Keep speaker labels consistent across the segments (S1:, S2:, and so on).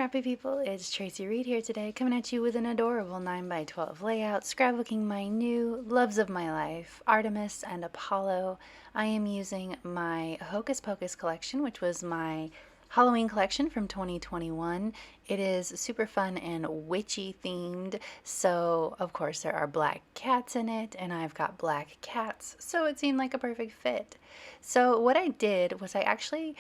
S1: scrappy people, it's Tracy Reed here today, coming at you with an adorable 9x12 layout, scrapbooking my new loves of my life, Artemis and Apollo. I am using my Hocus Pocus collection, which was my Halloween collection from 2021. It is super fun and witchy themed, so of course there are black cats in it, and I've got black cats, so it seemed like a perfect fit. So what I did was I actually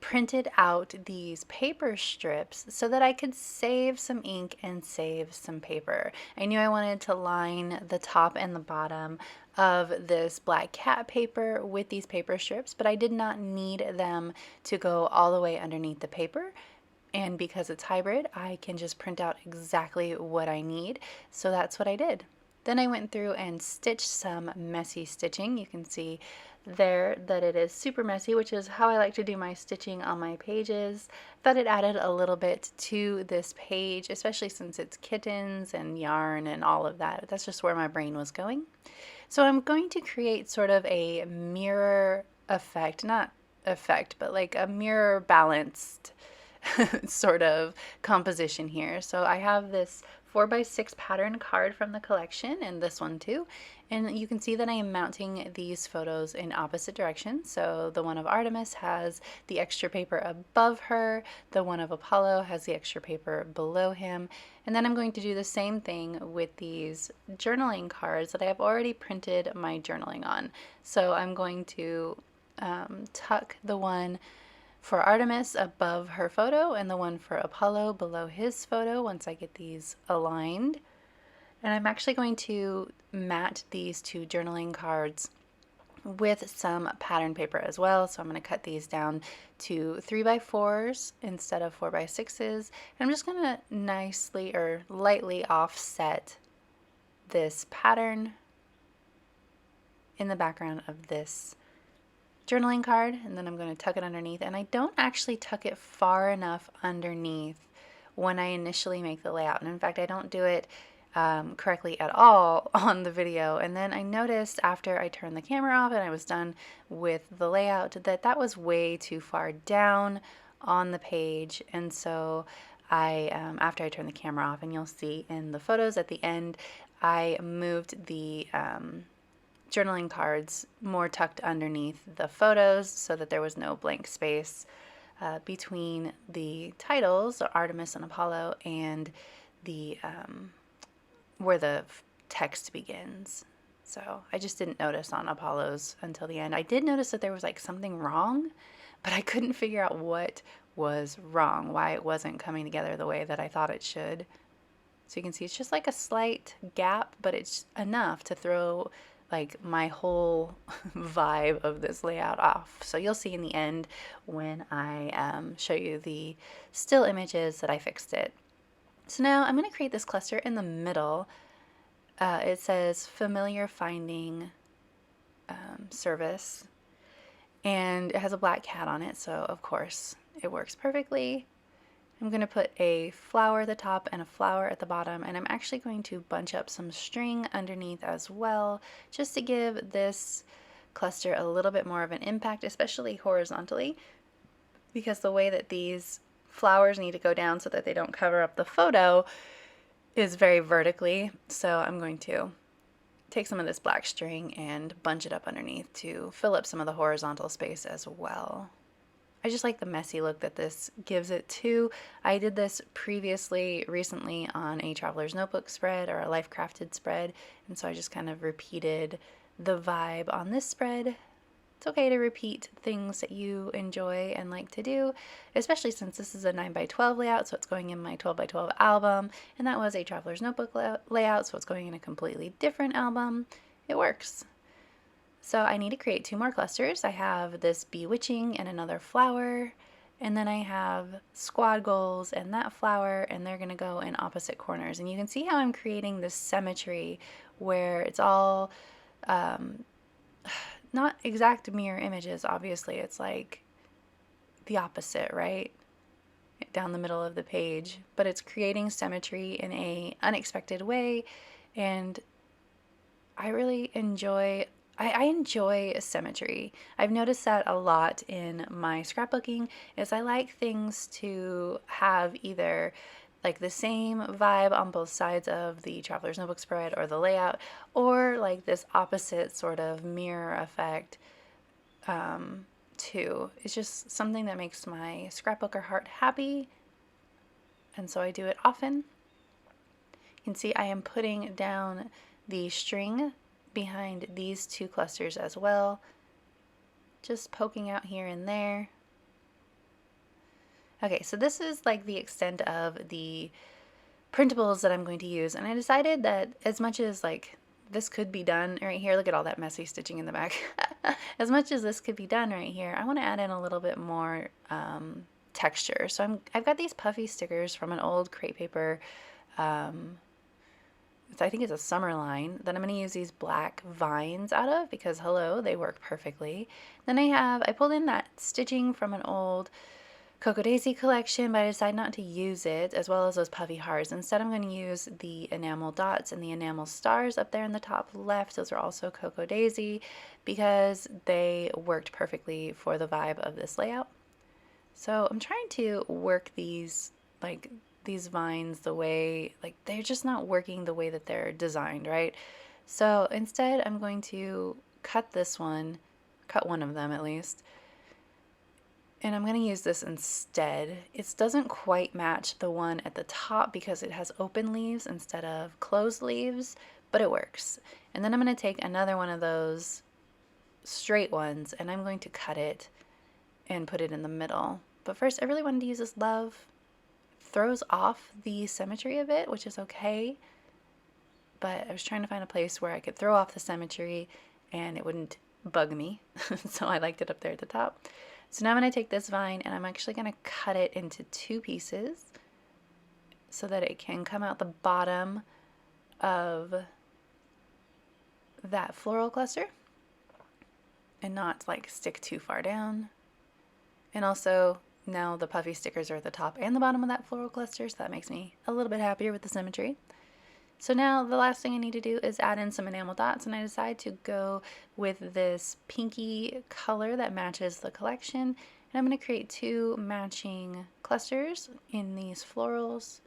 S1: printed out these paper strips so that I could save some ink and save some paper. I knew I wanted to line the top and the bottom of this black cat paper with these paper strips, but I did not need them to go all the way underneath the paper. And because it's hybrid, I can just print out exactly what I need. So that's what I did. Then I went through and stitched some messy stitching. You can see there that it is super messy, which is how I like to do my stitching on my pages. Thought it added a little bit to this page, especially since it's kittens and yarn and all of that. That's just where my brain was going. So I'm going to create sort of a mirror effect, not effect, but like a mirror balanced sort of composition here. So I have this 4x6 pattern card from the collection, and this one too, and you can see that I am mounting these photos in opposite directions. So the one of Artemis has the extra paper above her, the one of Apollo has the extra paper below him, and then I'm going to do the same thing with these journaling cards that I have already printed my journaling on. So I'm going to tuck the one for Artemis above her photo and the one for Apollo below his photo once I get these aligned. And I'm actually going to mat these two journaling cards with some pattern paper as well. So I'm going to cut these down to 3x4s instead of 4x6s. And I'm just going to nicely or lightly offset this pattern in the background of this journaling card, and then I'm going to tuck it underneath. And I don't actually tuck it far enough underneath when I initially make the layout, and in fact I don't do it correctly at all on the video. And then I noticed after I turned the camera off and I was done with the layout that that was way too far down on the page, and so I after I turned the camera off, and you'll see in the photos at the end, I moved the journaling cards more tucked underneath the photos so that there was no blank space between the titles, Artemis and Apollo, and the where the text begins. So I just didn't notice on Apollo's until the end. I did notice that there was like something wrong, but I couldn't figure out what was wrong, why it wasn't coming together the way that I thought it should. So you can see it's just like a slight gap, but it's enough to throw like my whole vibe of this layout off. So you'll see in the end when I show you the still images that I fixed it. So now I'm going to create this cluster in the middle. It says familiar finding service, and it has a black cat on it, so of course it works perfectly. I'm going to put a flower at the top and a flower at the bottom, and I'm actually going to bunch up some string underneath as well, just to give this cluster a little bit more of an impact, especially horizontally, because the way that these flowers need to go down so that they don't cover up the photo is very vertically. So I'm going to take some of this black string and bunch it up underneath to fill up some of the horizontal space as well. I just like the messy look that this gives it too. I did this recently on a Traveler's Notebook spread or a Life Crafted spread, and so I just kind of repeated the vibe on this spread. It's okay to repeat things that you enjoy and like to do, especially since this is a 9x12 layout, so it's going in my 12x12 album, and that was a Traveler's Notebook layout, so it's going in a completely different album. It works. So I need to create two more clusters. I have this bewitching and another flower, and then I have squad goals and that flower, and they're going to go in opposite corners. And you can see how I'm creating this symmetry where it's all not exact mirror images, obviously. It's like the opposite, right? Down the middle of the page, but it's creating symmetry in a unexpected way, and I really enjoy I enjoy symmetry. I've noticed that a lot in my scrapbooking is I like things to have either like the same vibe on both sides of the traveler's notebook spread or the layout, or like this opposite sort of mirror effect too. It's just something that makes my scrapbooker heart happy, and so I do it often. You can see I am putting down the string behind these two clusters as well, just poking out here and there. Okay, so this is like the extent of the printables that I'm going to use, and I decided that as much as like this could be done right here, look at all that messy stitching in the back. As much as this could be done right here, I want to add in a little bit more texture. So I've got these puffy stickers from an old crate paper. I think it's a summer line that I'm going to use these black vines out of because hello, they work perfectly. Then I pulled in that stitching from an old Cocoa Daisy collection, but I decided not to use it, as well as those puffy hearts. Instead, I'm going to use the enamel dots and the enamel stars up there in the top left. Those are also Cocoa Daisy because they worked perfectly for the vibe of this layout. So I'm trying to work these vines the way, like they're just not working the way that they're designed, right? So instead, I'm going to cut one of them at least, and I'm going to use this instead. It doesn't quite match the one at the top because it has open leaves instead of closed leaves, but it works. And then I'm going to take another one of those straight ones and I'm going to cut it and put it in the middle. But first, I really wanted to use this love. Throws off the symmetry of it, which is okay, but I was trying to find a place where I could throw off the symmetry and it wouldn't bug me. So I liked it up there at the top. So now I'm going to take this vine and I'm actually going to cut it into two pieces so that it can come out the bottom of that floral cluster and not like stick too far down. And also now the puffy stickers are at the top and the bottom of that floral cluster, so that makes me a little bit happier with the symmetry. So now the last thing I need to do is add in some enamel dots, and I decided to go with this pinky color that matches the collection. And I'm going to create two matching clusters in these florals.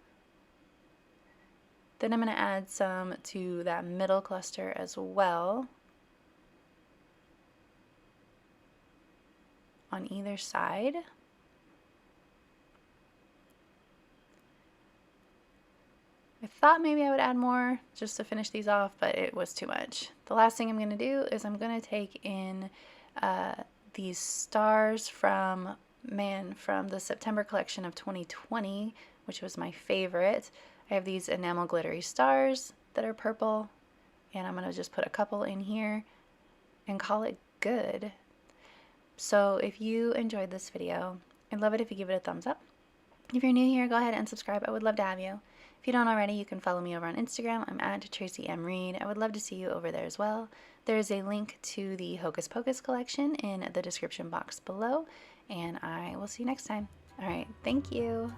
S1: Then I'm going to add some to that middle cluster as well on either side. I thought maybe I would add more just to finish these off, but it was too much. The last thing I'm going to do is I'm going to take in these stars from the September collection of 2020, which was my favorite. I have these enamel glittery stars that are purple, and I'm going to just put a couple in here and call it good. So if you enjoyed this video, I'd love it if you give it a thumbs up. If you're new here, go ahead and subscribe. I would love to have you. If you don't already, you can follow me over on Instagram. I'm at Traci M. Reed. I would love to see you over there as well. There's a link to the Hocus Pocus collection in the description box below, and I will see you next time. All right, thank you.